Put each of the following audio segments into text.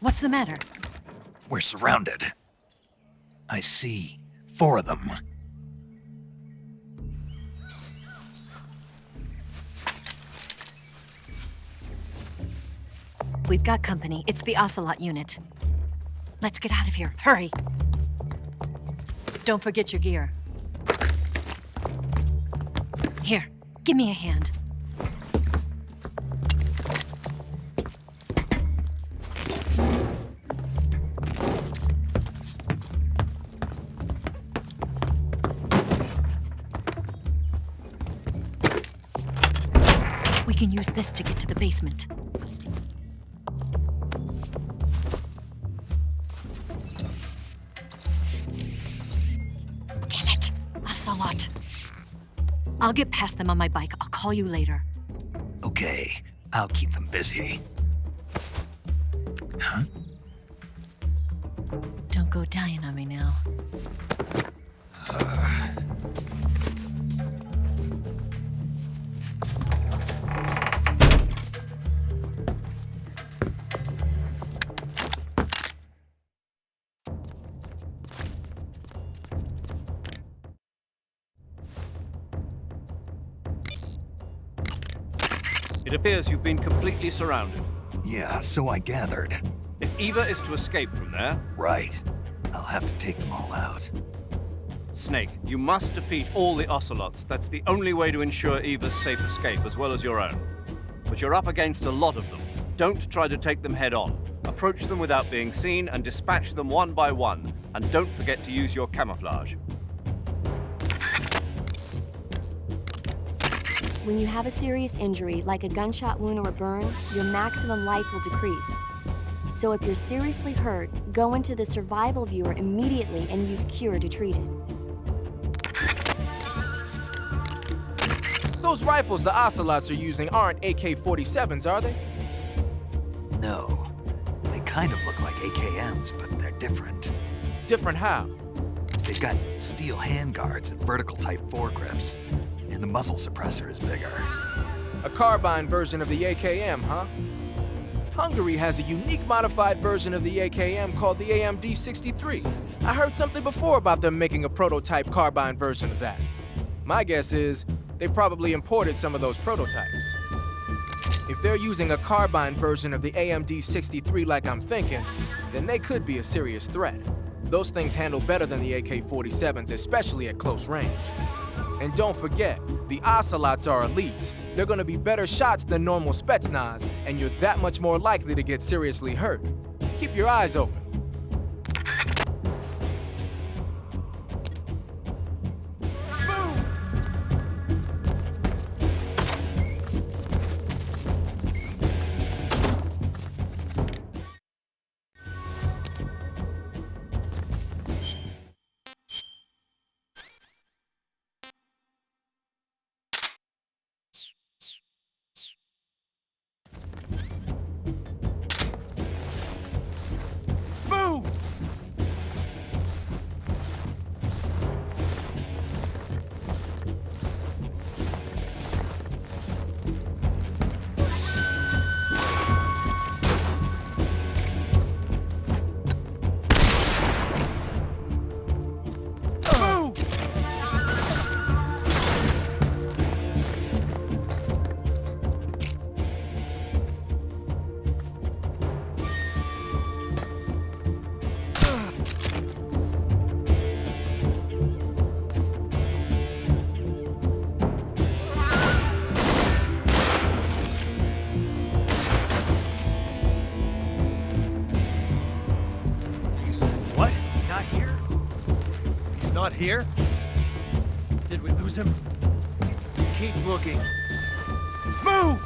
What's the matter? We're surrounded. I see 4 of them. We've got company. It's the Ocelot unit. Let's get out of here. Hurry! Don't forget your gear. Here, give me a hand. We can use this to get to the basement. Damn it! Ocelot. I'll get past them on my bike. I'll call you later. Okay, I'll keep them busy. Huh? Don't go dying on me now. It appears you've been completely surrounded. Yeah, so I gathered. If Eva is to escape from there, Right. I'll have to take them all out. Snake, you must defeat all the Ocelots. That's the only way to ensure Eva's safe escape, as well as your own. But you're up against a lot of them. Don't try to take them head on. Approach them without being seen and dispatch them one by one. And don't forget to use your camouflage. When you have a serious injury, like a gunshot wound or a burn, your maximum life will decrease. So if you're seriously hurt, go into the survival viewer immediately and use Cure to treat it. Those rifles the Ocelots are using aren't AK-47s, are they? No. They kind of look like AKMs, but they're different. Different how? They've got steel handguards and vertical type foregrips. And the muzzle suppressor is bigger. A carbine version of the AKM, huh? Hungary has a unique modified version of the AKM called the AMD 63. I heard something before about them making a prototype carbine version of that. My guess is they probably imported some of those prototypes. If they're using a carbine version of the AMD 63 like I'm thinking, then they could be a serious threat. Those things handle better than the AK-47s, especially at close range. And don't forget, the Ocelots are elites. They're gonna be better shots than normal Spetsnaz, and you're that much more likely to get seriously hurt. Keep your eyes open. Not here? Did we lose him? Keep looking. Move!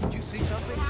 Did you see something?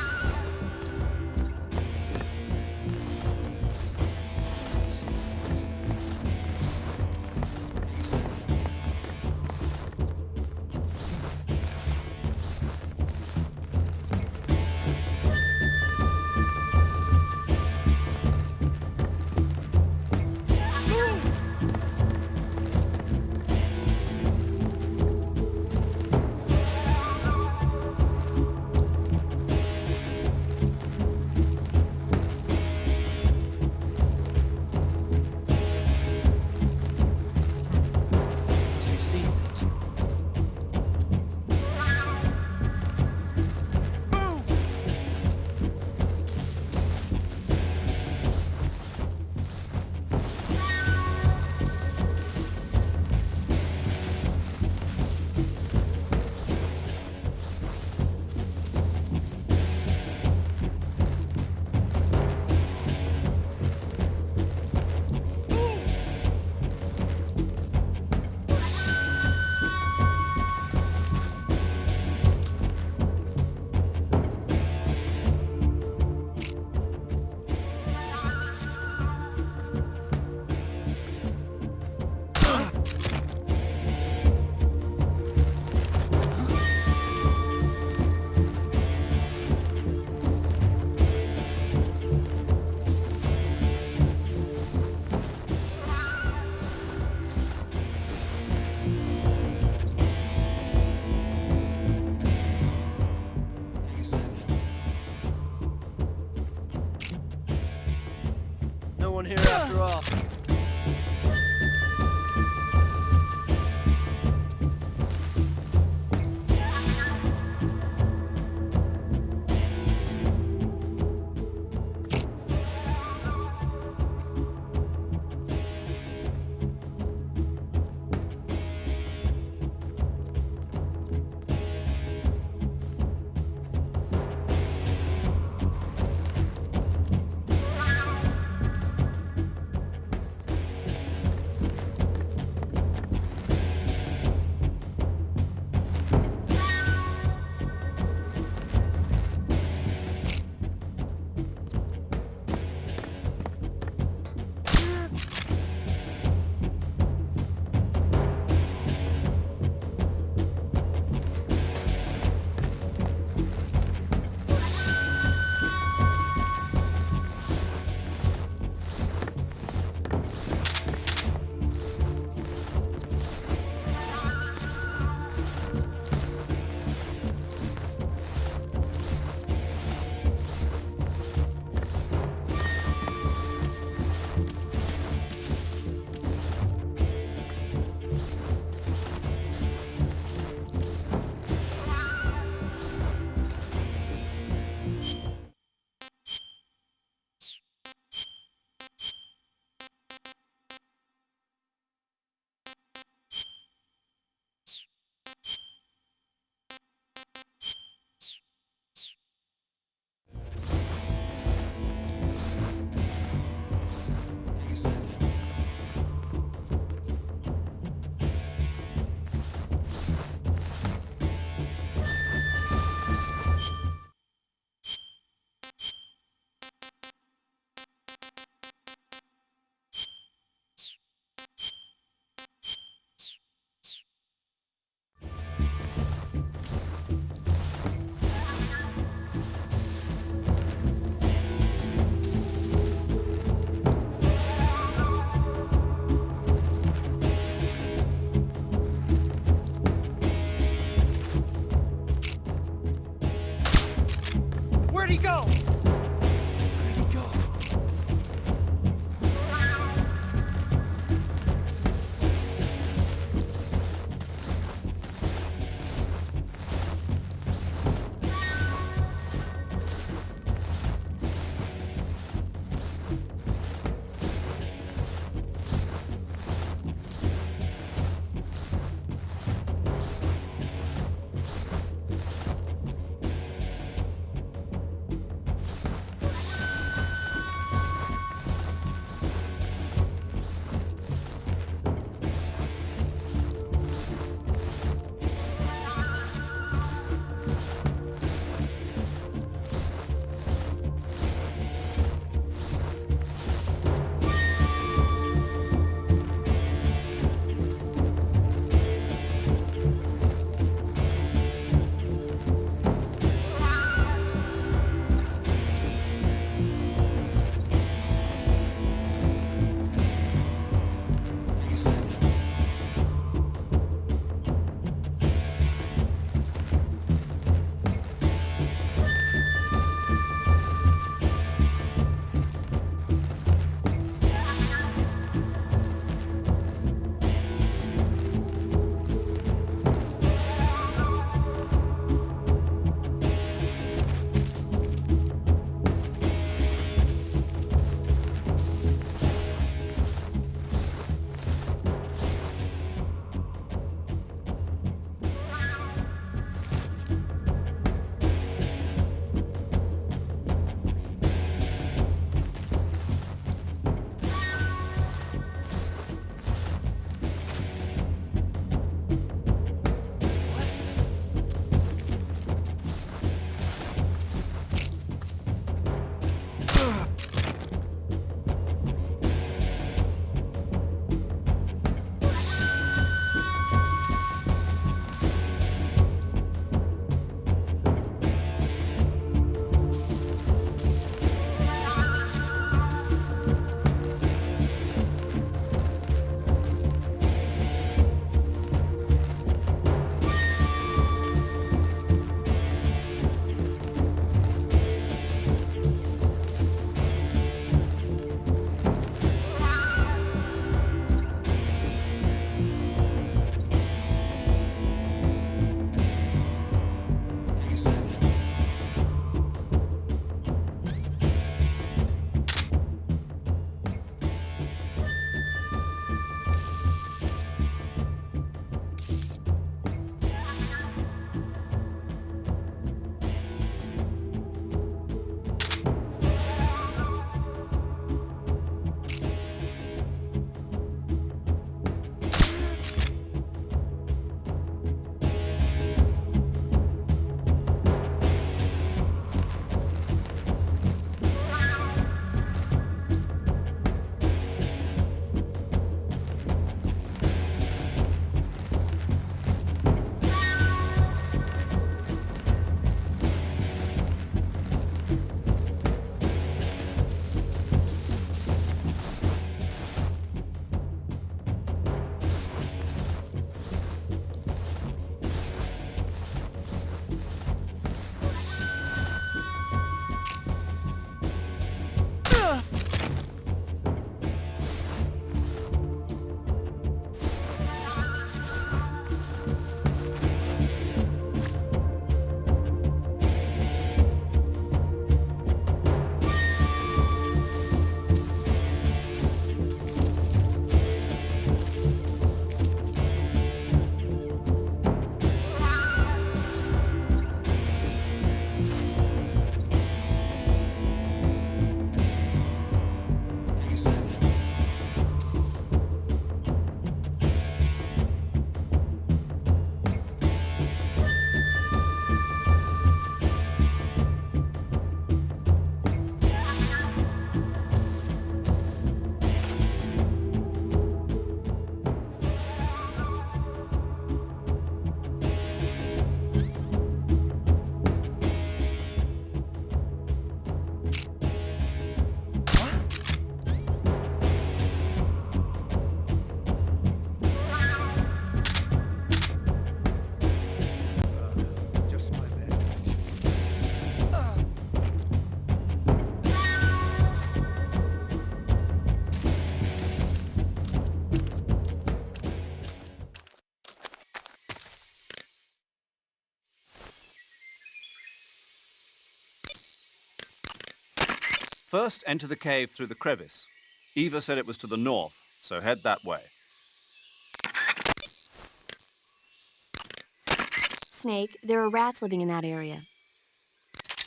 First, enter the cave through the crevice. Eva said it was to the north, so head that way. Snake, there are rats living in that area.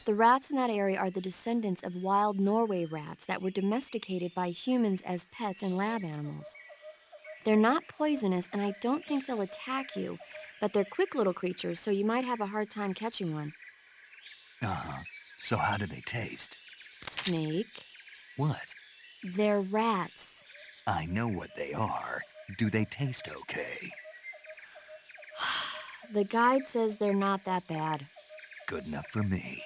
The rats in that area are the descendants of wild Norway rats that were domesticated by humans as pets and lab animals. They're not poisonous, and I don't think they'll attack you, but they're quick little creatures, so you might have a hard time catching one. Uh-huh. So how do they taste? Snake, What? they're rats. I know what they are. Do they taste okay? The guide says they're not that bad. Good enough for me.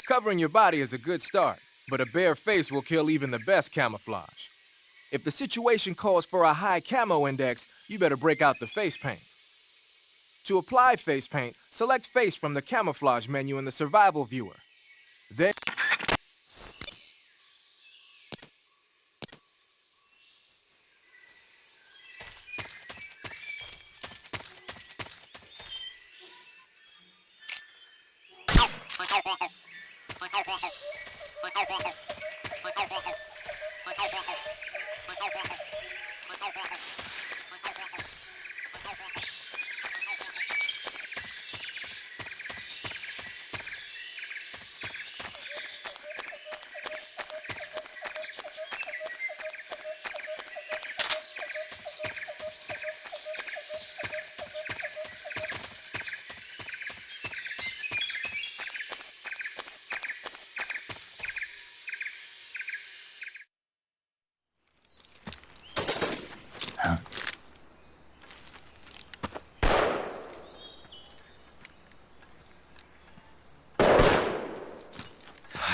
Covering your body is a good start, but a bare face will kill even the best camouflage. If the situation calls for a high camo index, you better break out the face paint. To apply face paint, select Face from the camouflage menu in the survival viewer. Then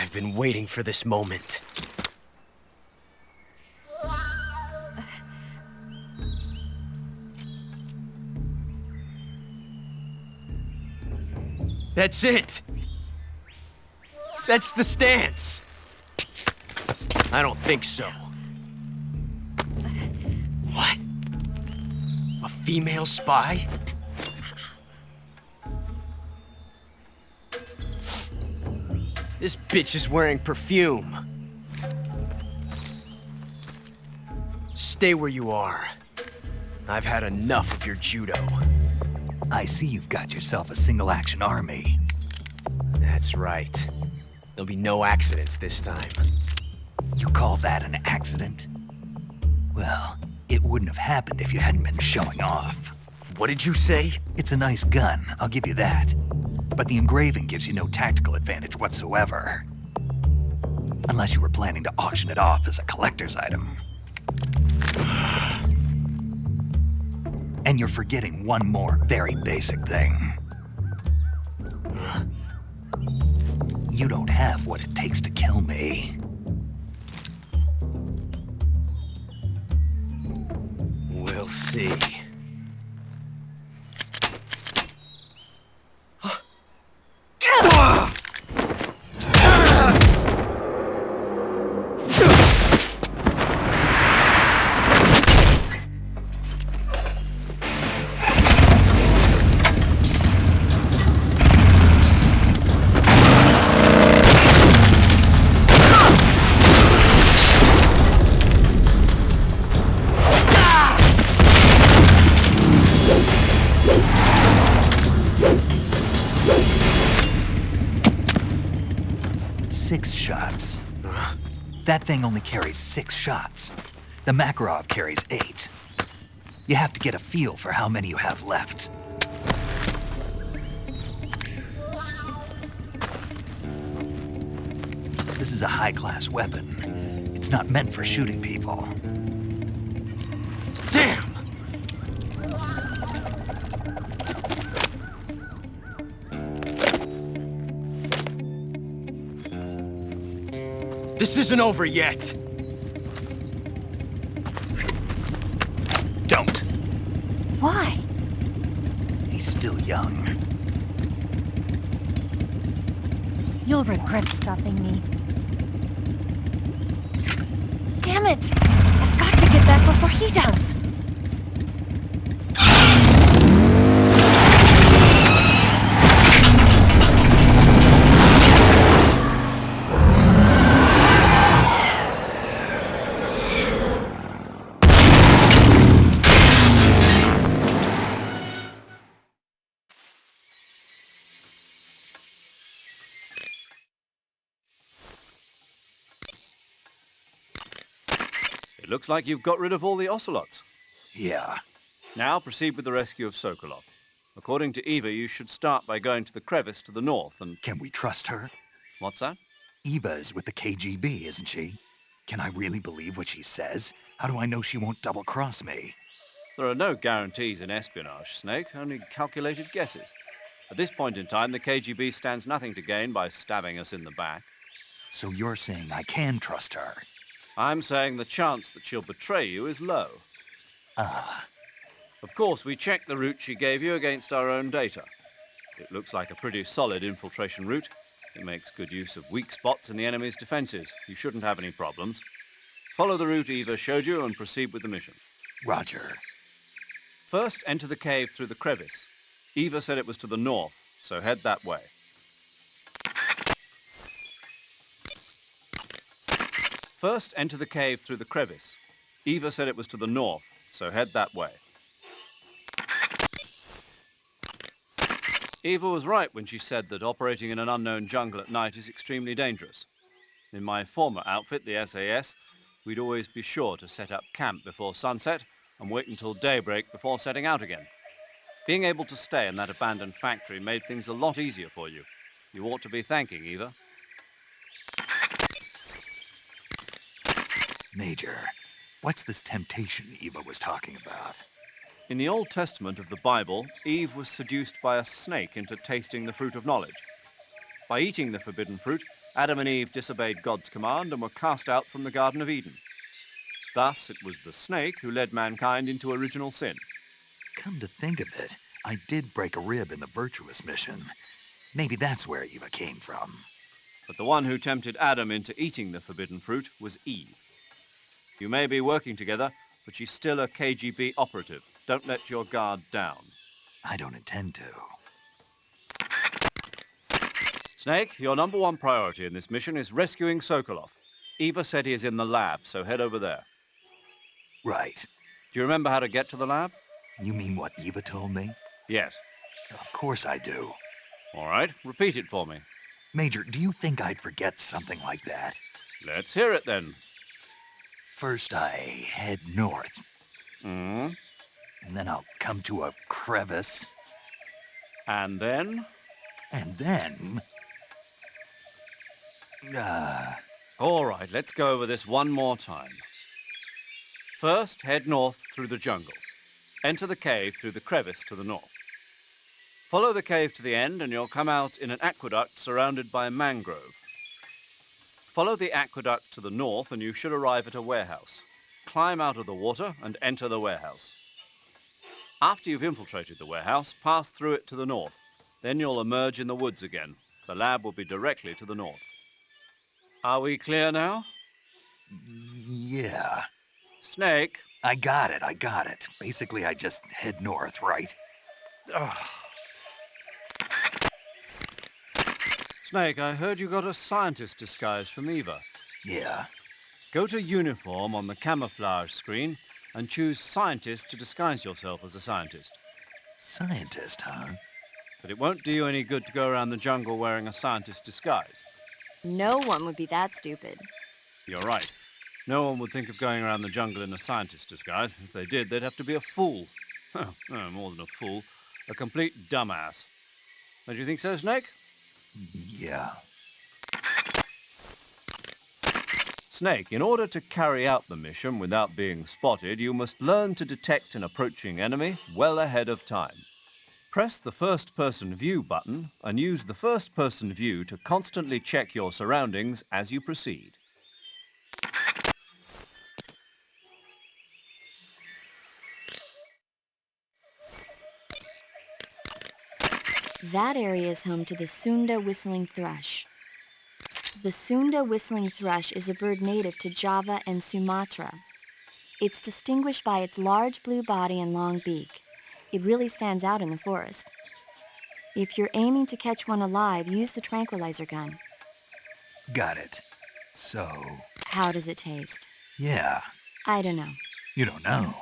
I've been waiting for this moment. That's it! That's the stance! I don't think so. What? A female spy? This bitch is wearing perfume. Stay where you are. I've had enough of your judo. I see you've got yourself a single-action army. That's right. There'll be no accidents this time. You call that an accident? Well, it wouldn't have happened if you hadn't been showing off. What did you say? It's a nice gun, I'll give you that. But the engraving gives you no tactical advantage whatsoever. Unless you were planning to auction it off as a collector's item. And you're forgetting one more very basic thing. You don't have what it takes to kill me. We'll see. That thing only carries 6 shots. The Makarov carries 8. You have to get a feel for how many you have left. This is a high-class weapon. It's not meant for shooting people. Damn! This isn't over yet. Don't. Why? He's still young. You'll regret stopping me. Damn it! I've got to get back before he does. It looks like you've got rid of all the Ocelots. Yeah. Now proceed with the rescue of Sokolov. According to Eva, you should start by going to the crevice to the north and... Can we trust her? What's that? Eva is with the KGB, isn't she? Can I really believe what she says? How do I know she won't double-cross me? There are no guarantees in espionage, Snake, only calculated guesses. At this point in time, the KGB stands nothing to gain by stabbing us in the back. So you're saying I can trust her? I'm saying the chance that she'll betray you is low. Ah. Of course, we checked the route she gave you against our own data. It looks like a pretty solid infiltration route. It makes good use of weak spots in the enemy's defenses. You shouldn't have any problems. Follow the route Eva showed you and proceed with the mission. Roger. First, enter the cave through the crevice. Eva said it was to the north, so head that way. First, enter the cave through the crevice. Eva said it was to the north, so head that way. Eva was right when she said that operating in an unknown jungle at night is extremely dangerous. In my former outfit, the SAS, we'd always be sure to set up camp before sunset and wait until daybreak before setting out again. Being able to stay in that abandoned factory made things a lot easier for you. You ought to be thanking Eva. Major, what's this temptation Eva was talking about? In the Old Testament of the Bible, Eve was seduced by a snake into tasting the fruit of knowledge. By eating the forbidden fruit, Adam and Eve disobeyed God's command and were cast out from the Garden of Eden. Thus, it was the snake who led mankind into original sin. Come to think of it, I did break a rib in the Virtuous mission. Maybe that's where Eva came from. But the one who tempted Adam into eating the forbidden fruit was Eve. You may be working together, but she's still a KGB operative. Don't let your guard down. I don't intend to. Snake, your number one priority in this mission is rescuing Sokolov. Eva said he is in the lab, so head over there. Right. Do you remember how to get to the lab? You mean what Eva told me? Yes. Of course I do. All right, repeat it for me. Major, do you think I'd forget something like that? Let's hear it then. First I head north, Hmm? and then I'll come to a crevice, And then? and then... All right, let's go over this one more time. First, head north through the jungle. Enter the cave through the crevice to the north. Follow the cave to the end and you'll come out in an aqueduct surrounded by mangrove. Follow the aqueduct to the north and you should arrive at a warehouse. Climb out of the water and enter the warehouse. After you've infiltrated the warehouse, pass through it to the north. Then you'll emerge in the woods again. The lab will be directly to the north. Are we clear now? Yeah. Snake. I got it. Basically, I just head north, right? Snake, I heard you got a scientist disguise from Eva. Yeah. Go to uniform on the camouflage screen and choose scientist to disguise yourself as a scientist. Scientist, huh? But it won't do you any good to go around the jungle wearing a scientist disguise. No one would be that stupid. You're right. No one would think of going around the jungle in a scientist disguise. If they did, they'd have to be a fool. No, more than a fool. A complete dumbass. Don't you think so, Snake? Yeah. Snake, in order to carry out the mission without being spotted, you must learn to detect an approaching enemy well ahead of time. Press the first-person view button and use the first-person view to constantly check your surroundings as you proceed. That area is home to the Sunda whistling thrush. The Sunda whistling thrush is a bird native to Java and Sumatra. It's distinguished by its large blue body and long beak. It really stands out in the forest. If you're aiming to catch one alive, use the tranquilizer gun. Got it. So... How does it taste? yeah. I don't know. You don't know.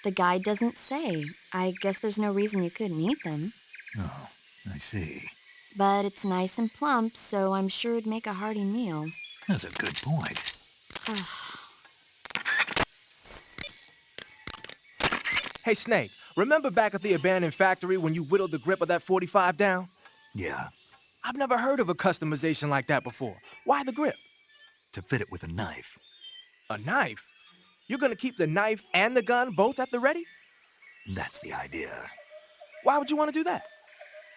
The guide doesn't say. I guess there's no reason you couldn't eat them. Oh, I see. But it's nice and plump, so I'm sure it'd make a hearty meal. That's a good point. Hey, Snake, remember back at the abandoned factory when you whittled the grip of that 45 down? Yeah, I've never heard of a customization like that before. Why the grip? to fit it with a knife. A knife? You're gonna keep the knife and the gun both at the ready? That's the idea. Why would you want to do that?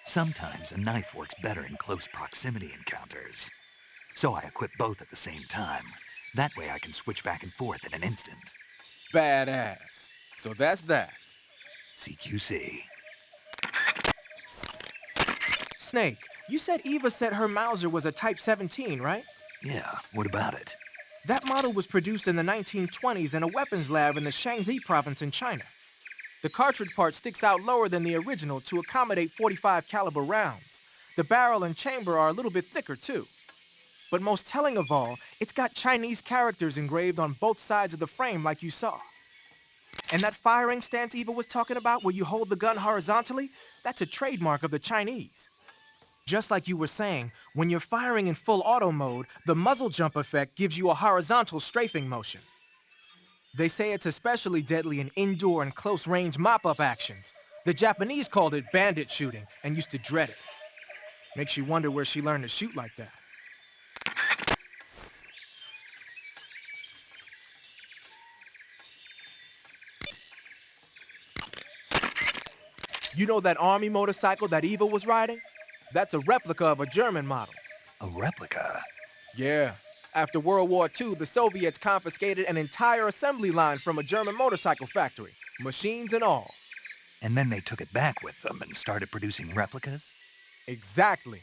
Sometimes a knife works better in close proximity encounters. So I equip both at the same time. That way I can switch back and forth in an instant. Badass. So that's that. CQC. Snake, you said Eva said her Mauser was a Type 17, right? Yeah, what about it? That model was produced in the 1920s in a weapons lab in the Shaanxi province in China. The cartridge part sticks out lower than the original to accommodate 45 caliber rounds. The barrel and chamber are a little bit thicker too. But most telling of all, it's got Chinese characters engraved on both sides of the frame like you saw. And that firing stance Eva was talking about where you hold the gun horizontally, that's a trademark of the Chinese. Just like you were saying, when you're firing in full auto mode, the muzzle jump effect gives you a horizontal strafing motion. They say it's especially deadly in indoor and close-range mop-up actions. The Japanese called it bandit shooting and used to dread it. Makes you wonder where she learned to shoot like that. You know that army motorcycle that Eva was riding? That's a replica of a German model. A replica? Yeah. After World War II, the Soviets confiscated an entire assembly line from a German motorcycle factory, machines and all. And then they took it back with them and started producing replicas? Exactly.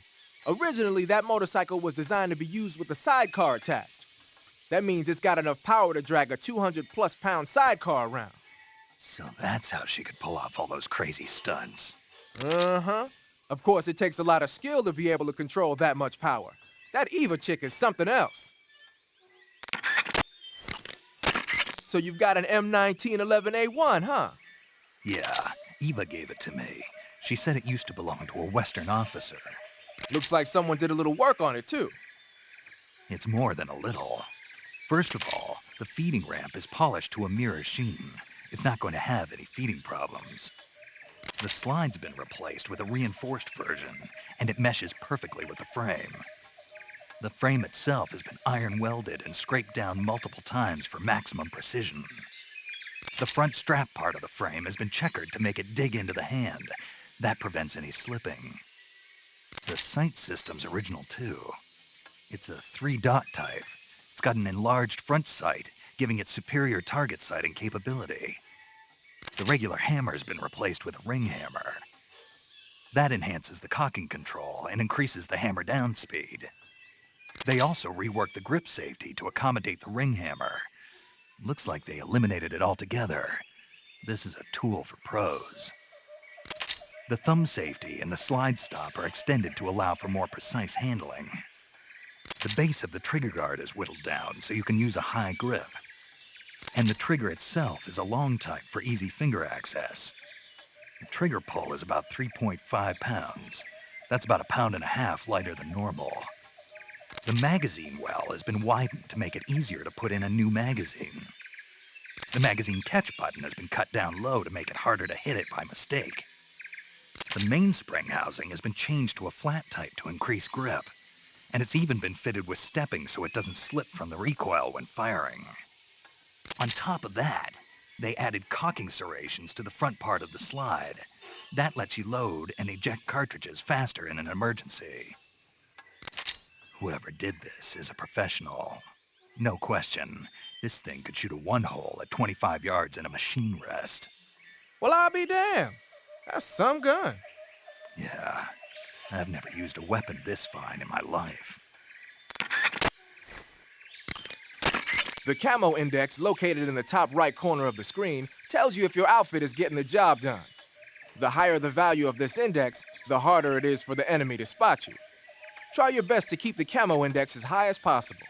Originally, that motorcycle was designed to be used with a sidecar attached. That means it's got enough power to drag a 200-plus pound sidecar around. So that's how she could pull off all those crazy stunts. Uh-huh. Of course, it takes a lot of skill to be able to control that much power. That Eva chick is something else. So you've got an M1911A1, huh? Yeah, Eva gave it to me. She said it used to belong to a Western officer. Looks like someone did a little work on it, too. It's more than a little. First of all, the feeding ramp is polished to a mirror sheen. It's not going to have any feeding problems. The slide's been replaced with a reinforced version, and it meshes perfectly with the frame. The frame itself has been iron welded and scraped down multiple times for maximum precision. The front strap part of the frame has been checkered to make it dig into the hand. That prevents any slipping. The sight system's original too. It's a 3-dot type. It's got an enlarged front sight, giving it superior target sighting capability. The regular hammer's been replaced with a ring hammer. That enhances the cocking control and increases the hammer down speed. They also reworked the grip safety to accommodate the ring hammer. Looks like they eliminated it altogether. This is a tool for pros. The thumb safety and the slide stop are extended to allow for more precise handling. The base of the trigger guard is whittled down so you can use a high grip. And the trigger itself is a long type for easy finger access. The trigger pull is about 3.5 pounds. That's about 1.5 pounds lighter than normal. The magazine well has been widened to make it easier to put in a new magazine. The magazine catch button has been cut down low to make it harder to hit it by mistake. The mainspring housing has been changed to a flat type to increase grip, and it's even been fitted with stepping so it doesn't slip from the recoil when firing. On top of that, they added cocking serrations to the front part of the slide. That lets you load and eject cartridges faster in an emergency. Whoever did this is a professional. No question, this thing could shoot a one-hole at 25 yards in a machine rest. Well, I'll be damned. That's some gun. Yeah, I've never used a weapon this fine in my life. The camo index, located in the top right corner of the screen, tells you if your outfit is getting the job done. The higher the value of this index, the harder it is for the enemy to spot you. Try your best to keep the camo index as high as possible.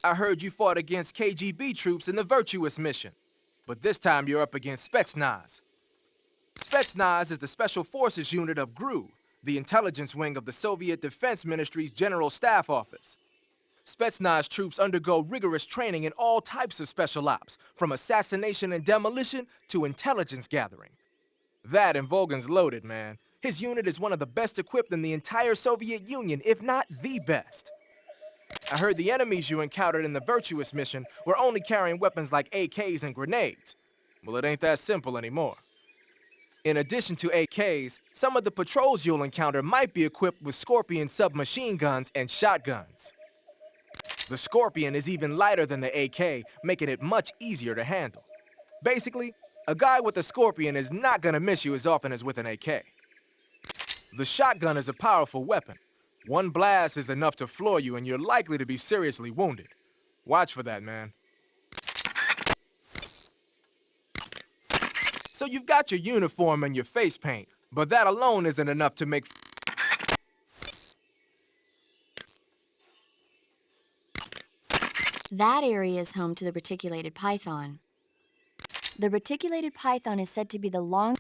I heard you fought against KGB troops in the Virtuous mission, but this time you're up against Spetsnaz. Spetsnaz is the Special Forces unit of GRU, the intelligence wing of the Soviet Defense Ministry's General Staff Office. Spetsnaz troops undergo rigorous training in all types of special ops, from assassination and demolition to intelligence gathering. That and Volgan's loaded, man. His unit is one of the best equipped in the entire Soviet Union, if not the best. I heard the enemies you encountered in the Virtuous mission were only carrying weapons like AKs and grenades. Well, it ain't that simple anymore. In addition to AKs, some of the patrols you'll encounter might be equipped with Scorpion submachine guns and shotguns. The Scorpion is even lighter than the AK, making it much easier to handle. Basically, a guy with a Scorpion is not gonna miss you as often as with an AK. The shotgun is a powerful weapon. One blast is enough to floor you and you're likely to be seriously wounded. Watch for that, man. So you've got your uniform and your face paint, but that alone isn't enough to make... That area is home to the reticulated python. The reticulated python is said to be the long...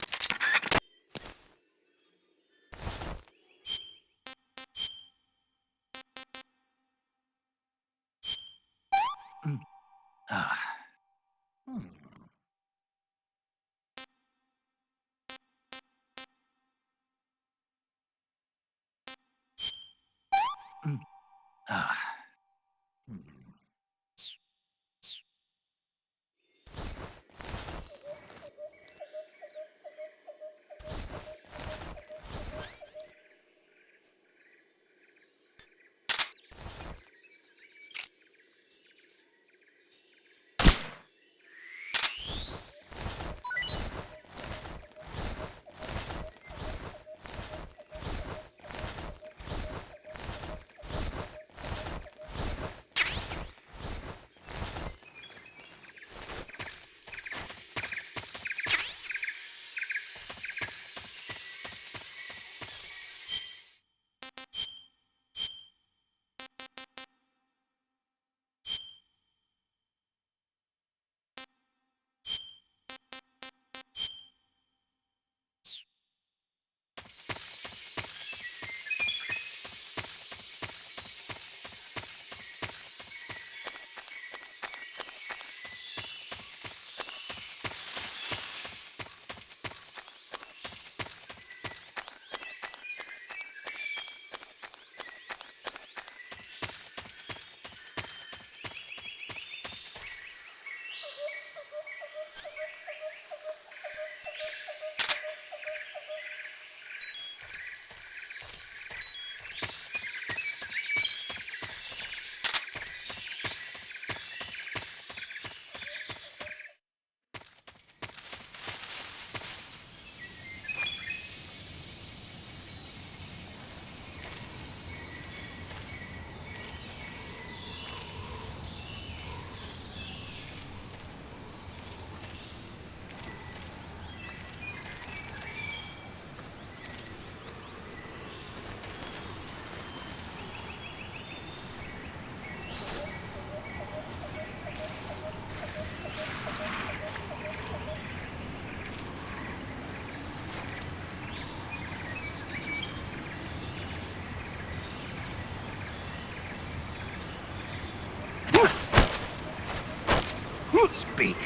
Speak.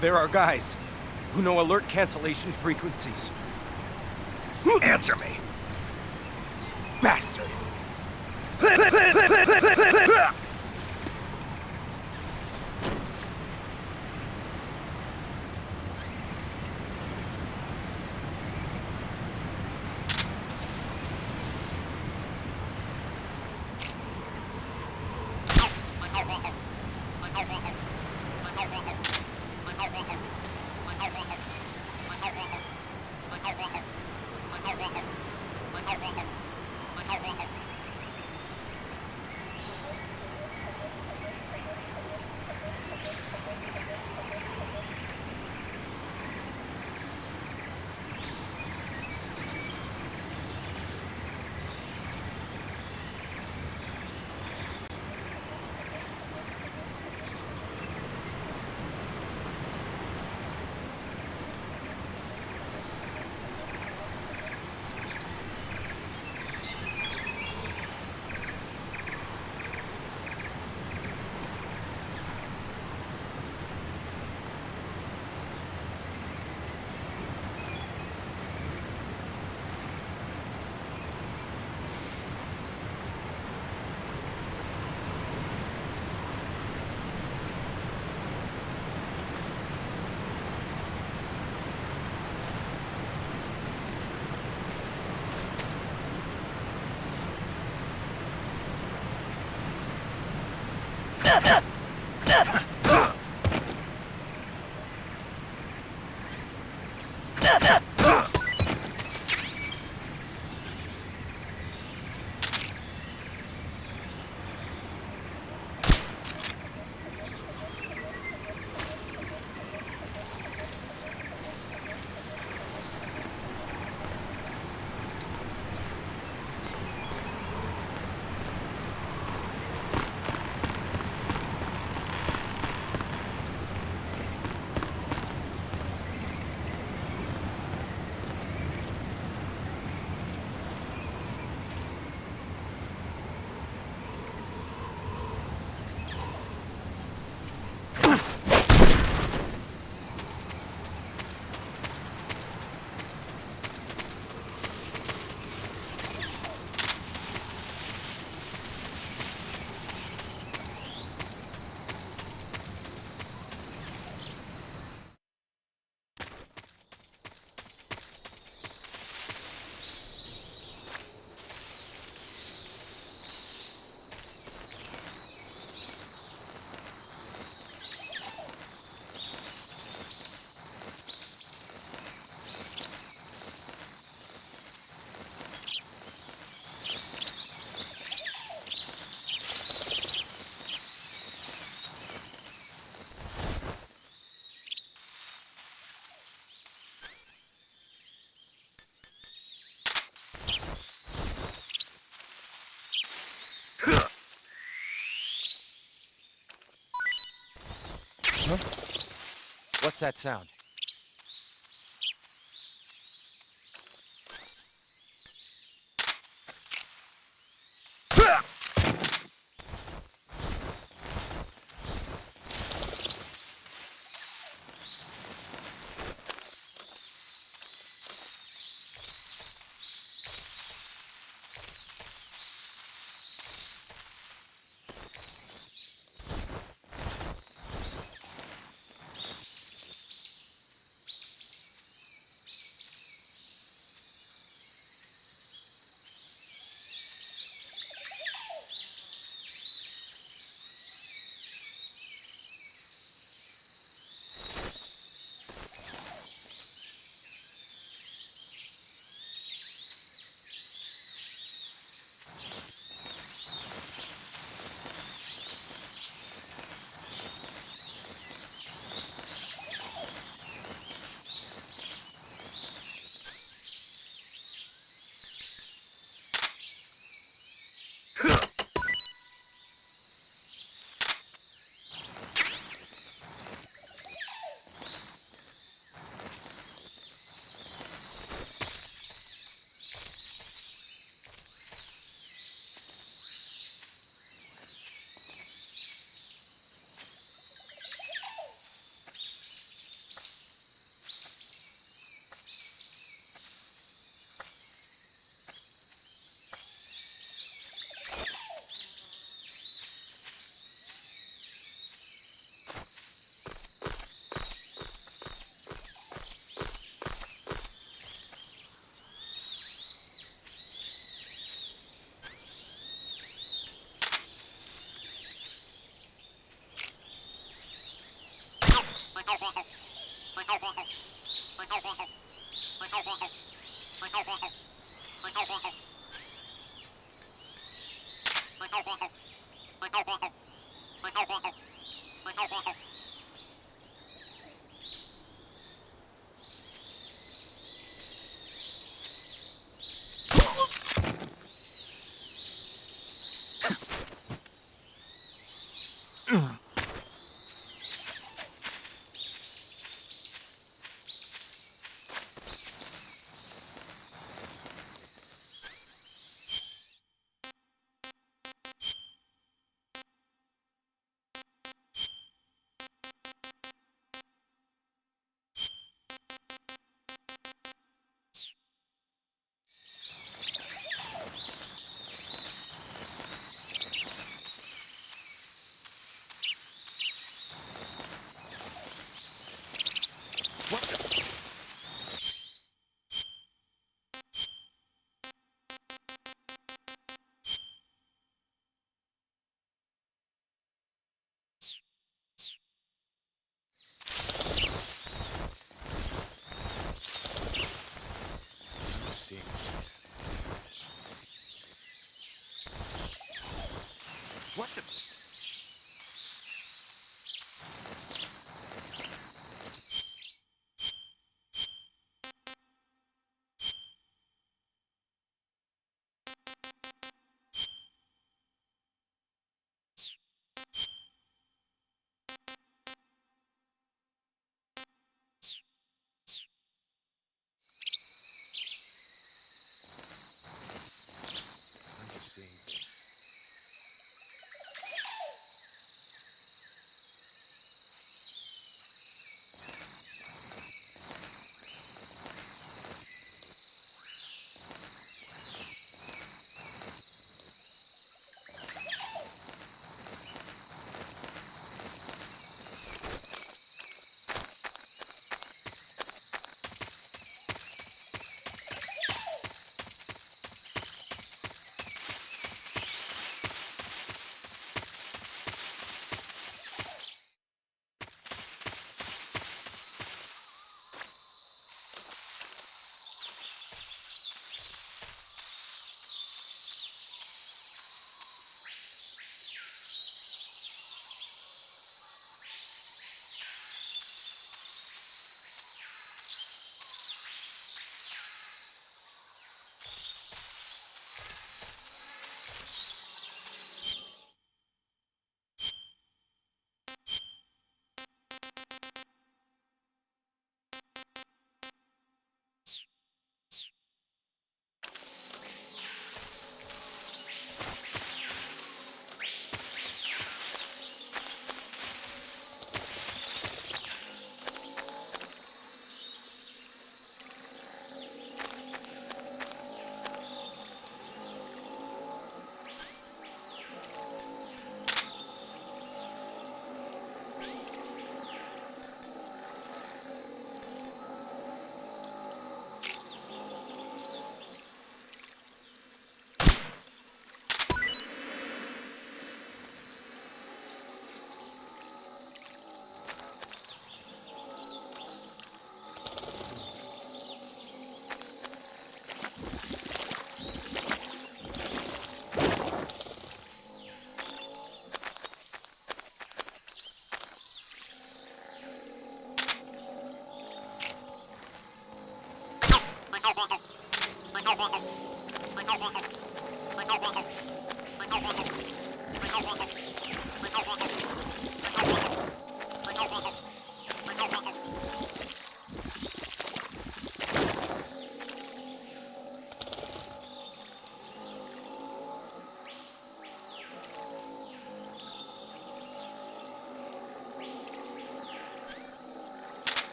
There are guys who know alert cancellation frequencies. Answer me. Bastard! What's that sound?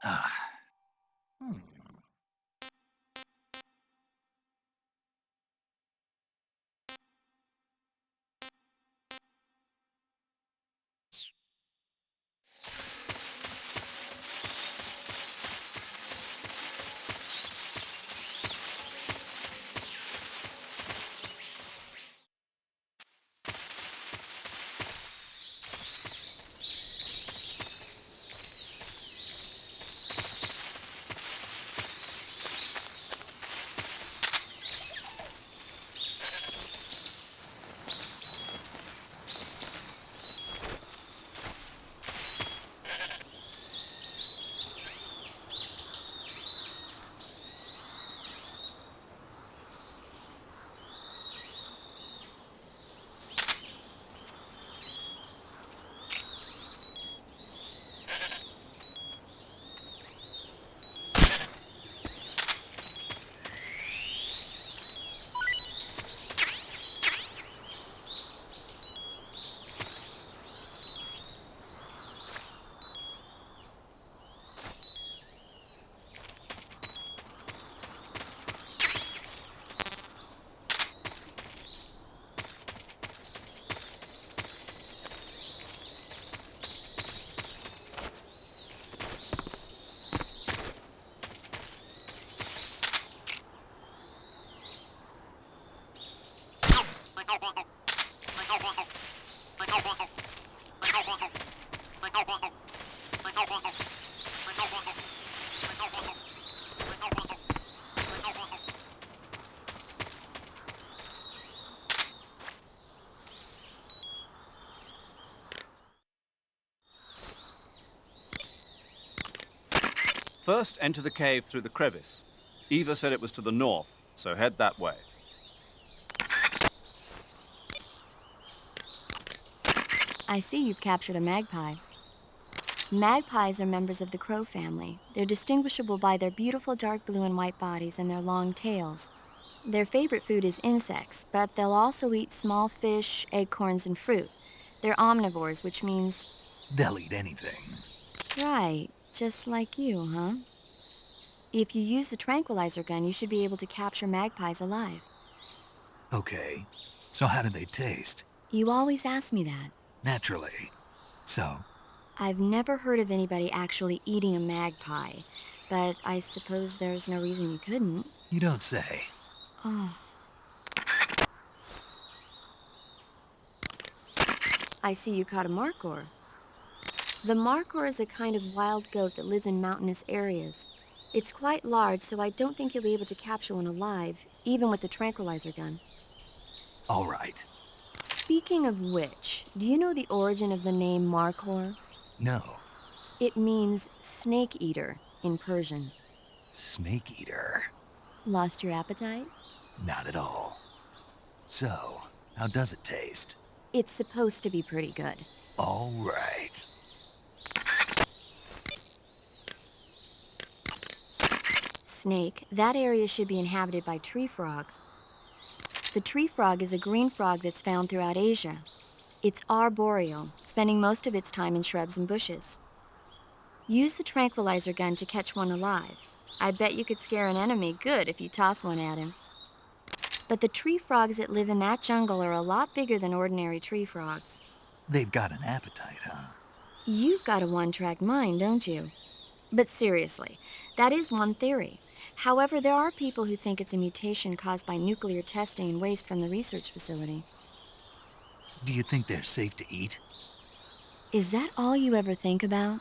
Hmm. First, enter the cave through the crevice. Eva said it was to the north, so head that way. I see you've captured a magpie. Magpies are members of the crow family. They're distinguishable by their beautiful dark blue and white bodies and their long tails. Their favorite food is insects, but they'll also eat small fish, acorns, and fruit. They're omnivores, which means... They'll eat anything. Right, just like you, huh? If you use the tranquilizer gun, you should be able to capture magpies alive. Okay, so how do they taste? You always ask me that. Naturally. So? I've never heard of anybody actually eating a magpie, but I suppose there's no reason you couldn't. You don't say. Oh. I see you caught a markhor. The markhor is a kind of wild goat that lives in mountainous areas. It's quite large, so I don't think you'll be able to capture one alive, even with the tranquilizer gun. All right. Speaking of which, do you know the origin of the name markhor? No. It means snake eater in Persian. Snake eater? Lost your appetite? Not at all. So, how does it taste? It's supposed to be pretty good. All right. Snake, that area should be inhabited by tree frogs. The tree frog is a green frog that's found throughout Asia. It's arboreal, spending most of its time in shrubs and bushes. Use the tranquilizer gun to catch one alive. I bet you could scare an enemy good if you toss one at him. But the tree frogs that live in that jungle are a lot bigger than ordinary tree frogs. They've got an appetite, huh? You've got a one-track mind, don't you? But seriously, that is one theory. However, there are people who think it's a mutation caused by nuclear testing and waste from the research facility. Do you think they're safe to eat? Is that all you ever think about?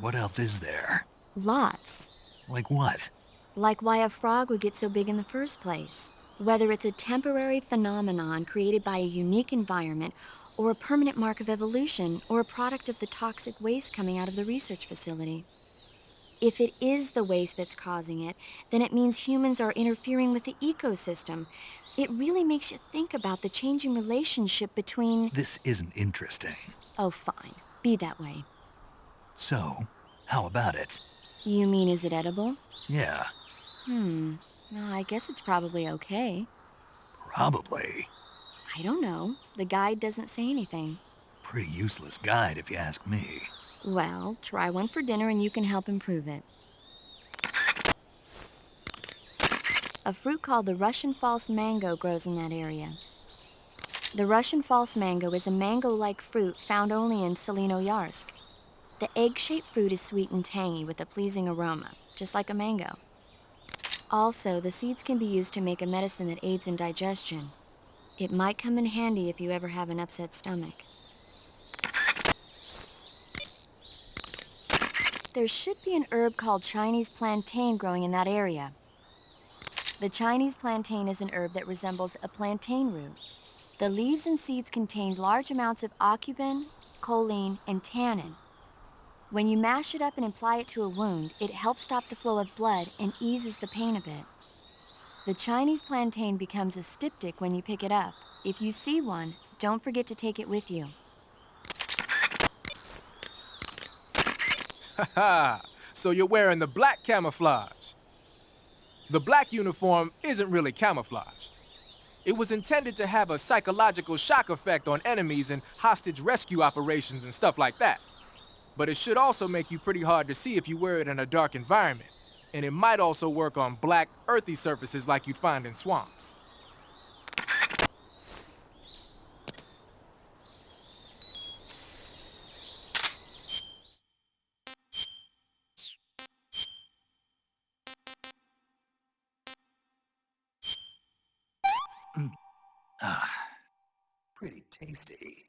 What else is there? Lots. Like what? Like why a frog would get so big in the first place. Whether it's a temporary phenomenon created by a unique environment, or a permanent mark of evolution, or a product of the toxic waste coming out of the research facility. If it is the waste that's causing it, then it means humans are interfering with the ecosystem. It really makes you think about the changing relationship between... This isn't interesting. Oh, fine. Be that way. So, how about it? You mean, is it edible? Yeah. Well, I guess it's probably okay. Probably. I don't know. The guide doesn't say anything. Pretty useless guide if you ask me. Well, try one for dinner and you can help improve it. A fruit called the Russian false mango grows in that area. The Russian false mango is a mango-like fruit found only in Selino-Yarsk. The egg-shaped fruit is sweet and tangy with a pleasing aroma, just like a mango. Also, the seeds can be used to make a medicine that aids in digestion. It might come in handy if you ever have an upset stomach. There should be an herb called Chinese plantain growing in that area. The Chinese plantain is an herb that resembles a plantain root. The leaves and seeds contain large amounts of aucubin, choline, and tannin. When you mash it up and apply it to a wound, it helps stop the flow of blood and eases the pain a bit. The Chinese plantain becomes a styptic when you pick it up. If you see one, don't forget to take it with you. Haha, so you're wearing the black camouflage. The black uniform isn't really camouflage. It was intended to have a psychological shock effect on enemies in hostage rescue operations and stuff like that. But it should also make you pretty hard to see if you wear it in a dark environment. And it might also work on black, earthy surfaces like you'd find in swamps. Ah, pretty tasty.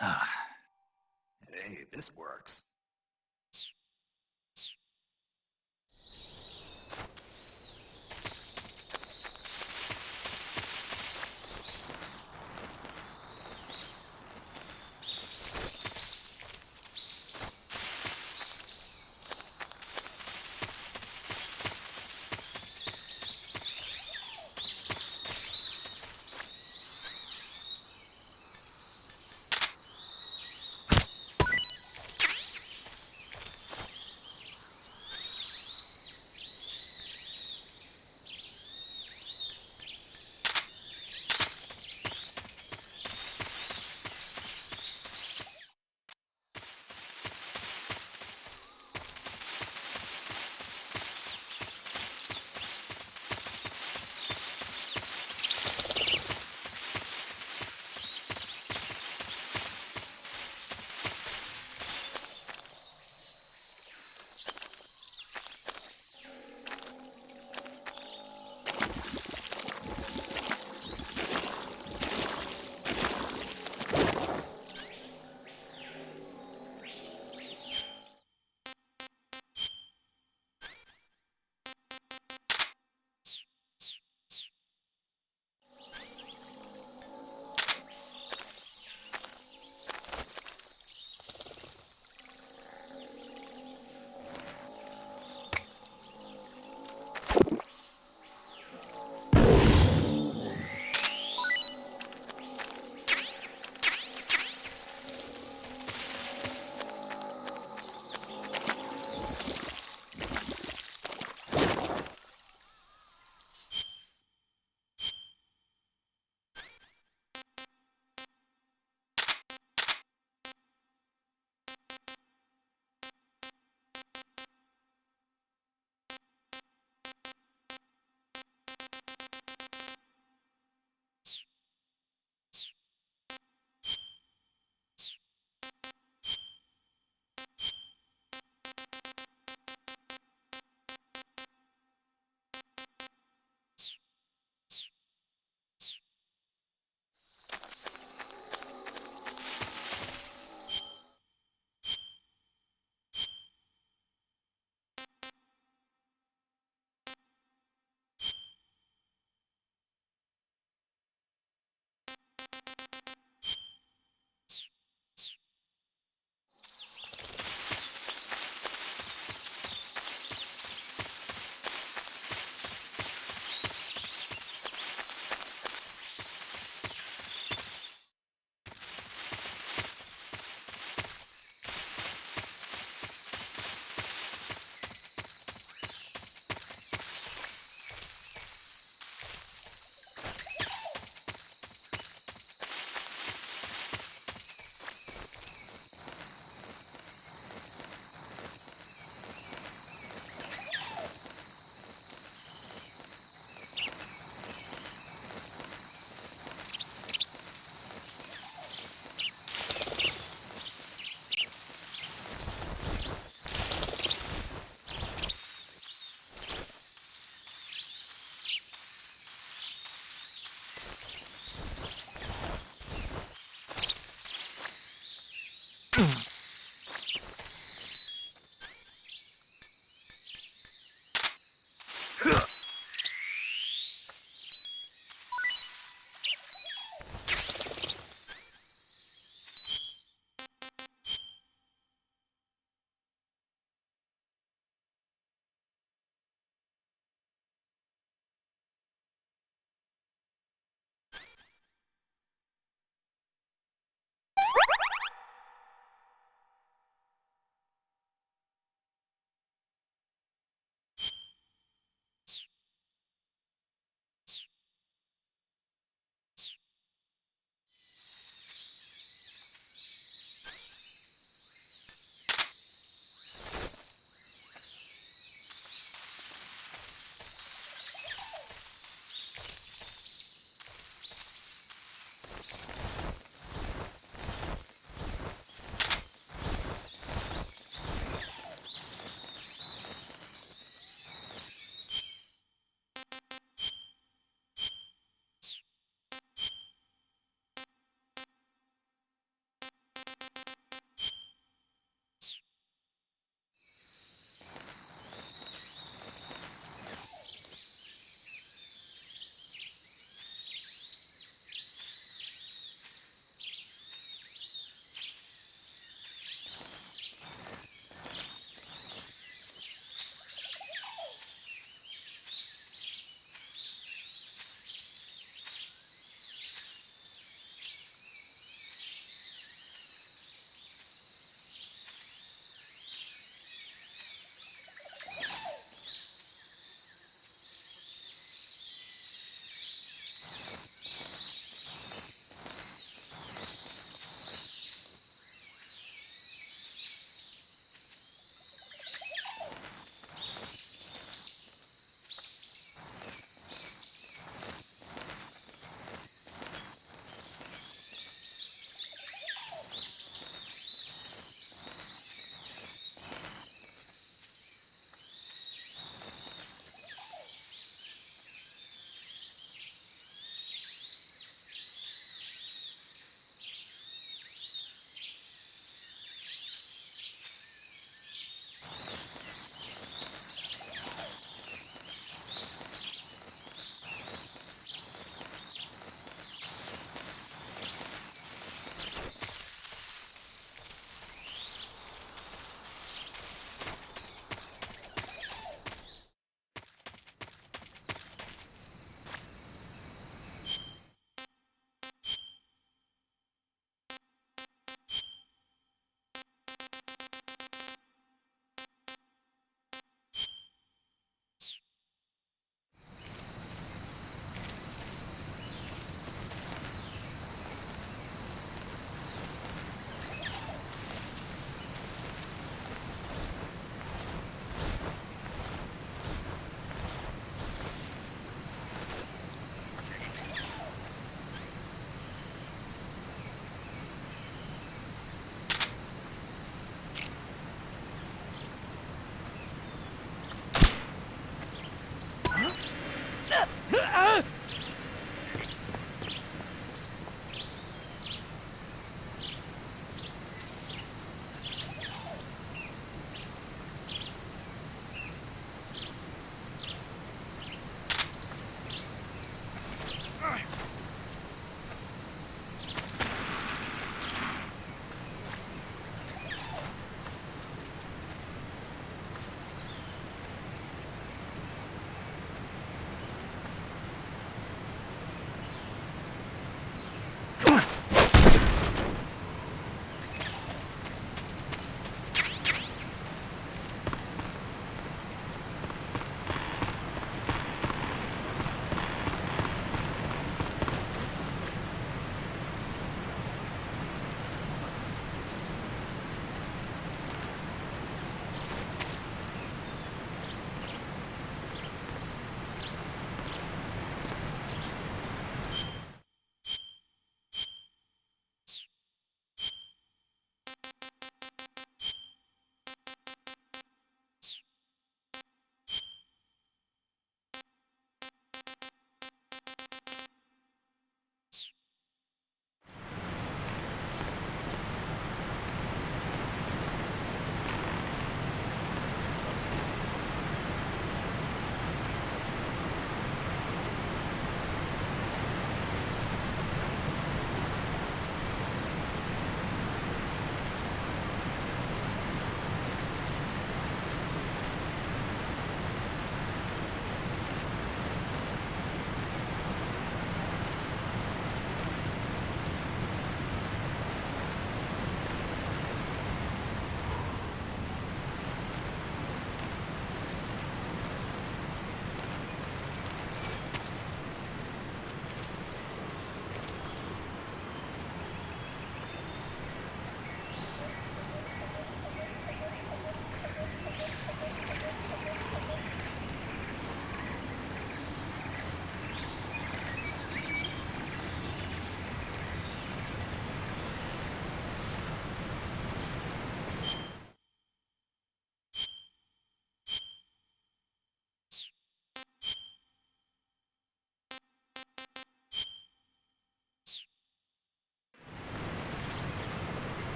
Ah, hey, this works.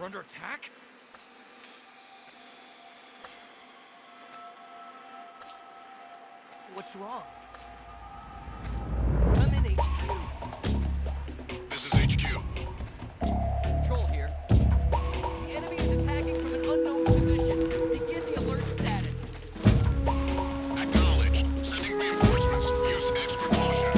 We're under attack? What's wrong? I'm in HQ. This is HQ. Control here. The enemy is attacking from an unknown position. Begin the alert status. Acknowledged. Sending reinforcements. Use extra caution.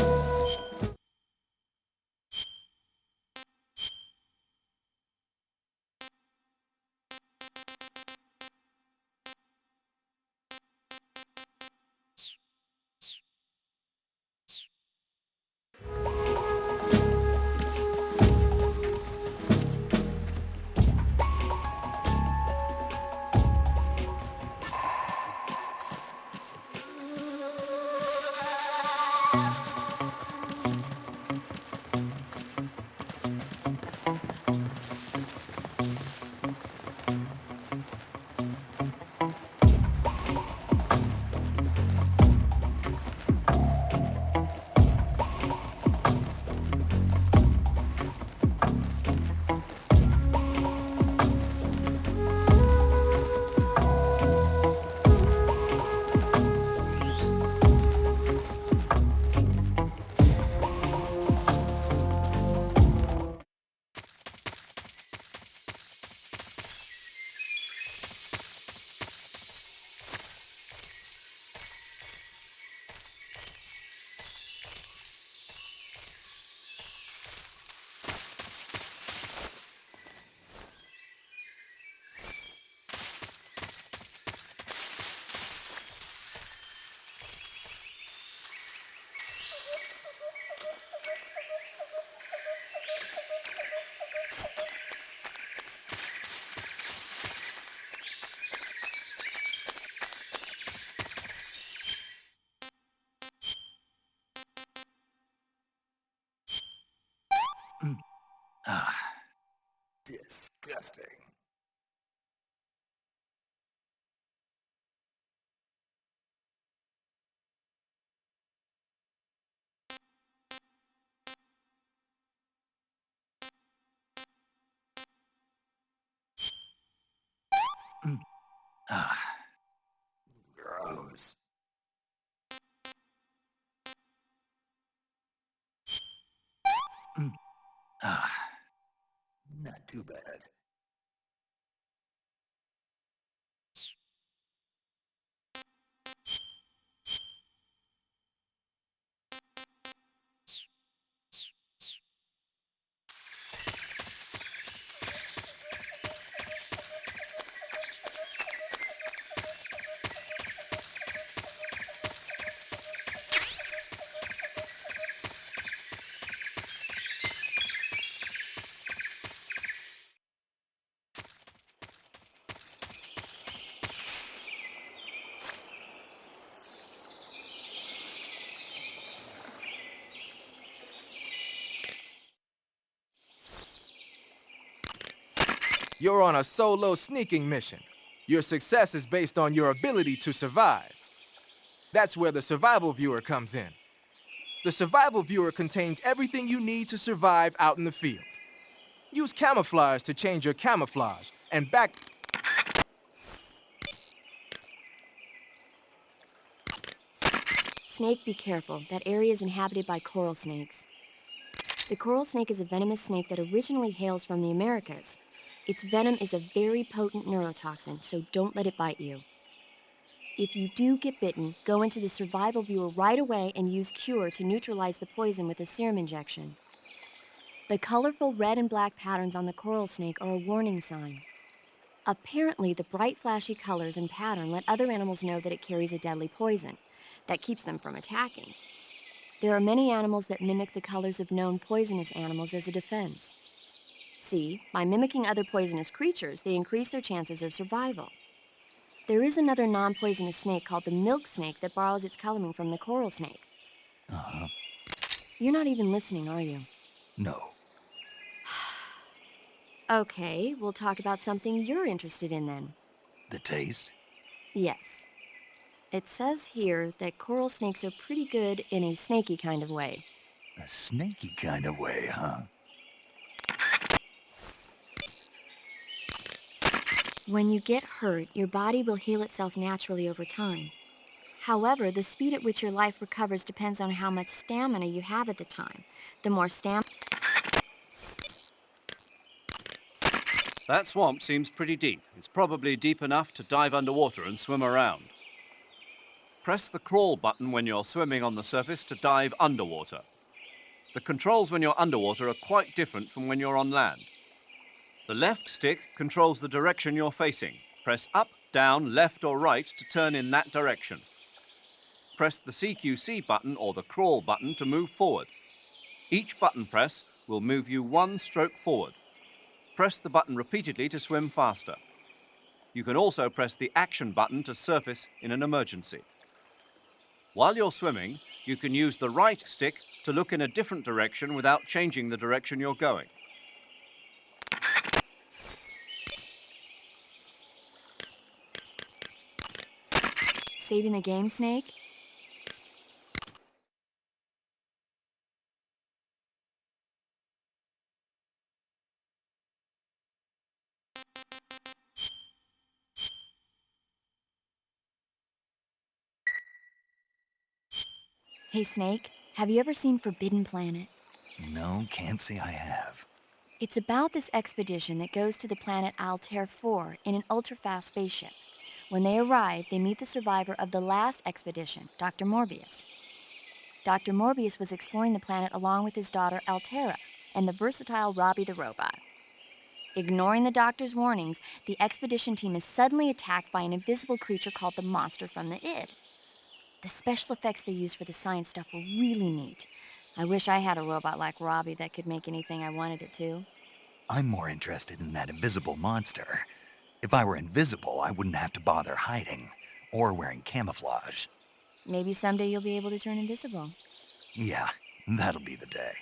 Disgusting. Gross. Not too bad. You're on a solo sneaking mission. Your success is based on your ability to survive. That's where the survival viewer comes in. The survival viewer contains everything you need to survive out in the field. Use camouflage to change your camouflage and back... Snake, be careful. That area is inhabited by coral snakes. The coral snake is a venomous snake that originally hails from the Americas. Its venom is a very potent neurotoxin, so don't let it bite you. If you do get bitten, go into the survival viewer right away and use Cure to neutralize the poison with a serum injection. The colorful red and black patterns on the coral snake are a warning sign. Apparently, the bright flashy colors and pattern let other animals know that it carries a deadly poison that keeps them from attacking. There are many animals that mimic the colors of known poisonous animals as a defense. See, by mimicking other poisonous creatures, they increase their chances of survival. There is another non-poisonous snake called the milk snake that borrows its coloring from the coral snake. Uh-huh. You're not even listening, are you? No. Okay, we'll talk about something you're interested in then. The taste? Yes. It says here that coral snakes are pretty good in a snaky kind of way. A snaky kind of way, huh? When you get hurt, your body will heal itself naturally over time. However, the speed at which your life recovers depends on how much stamina you have at the time. The more stamina... That swamp seems pretty deep. It's probably deep enough to dive underwater and swim around. Press the crawl button when you're swimming on the surface to dive underwater. The controls when you're underwater are quite different from when you're on land. The left stick controls the direction you're facing. Press up, down, left or right to turn in that direction. Press the CQC button or the crawl button to move forward. Each button press will move you one stroke forward. Press the button repeatedly to swim faster. You can also press the action button to surface in an emergency. While you're swimming, you can use the right stick to look in a different direction without changing the direction you're going. Saving the game, Snake? Hey, Snake, have you ever seen Forbidden Planet? No, can't say I have. It's about this expedition that goes to the planet Altair 4 in an ultra-fast spaceship. When they arrive, they meet the survivor of the last expedition, Dr. Morbius. Dr. Morbius was exploring the planet along with his daughter Altera and the versatile Robbie the robot. Ignoring the doctor's warnings, the expedition team is suddenly attacked by an invisible creature called the Monster from the Id. The special effects they used for the science stuff were really neat. I wish I had a robot like Robbie that could make anything I wanted it to. I'm more interested in that invisible monster. If I were invisible, I wouldn't have to bother hiding or wearing camouflage. Maybe someday you'll be able to turn invisible. Yeah, that'll be the day.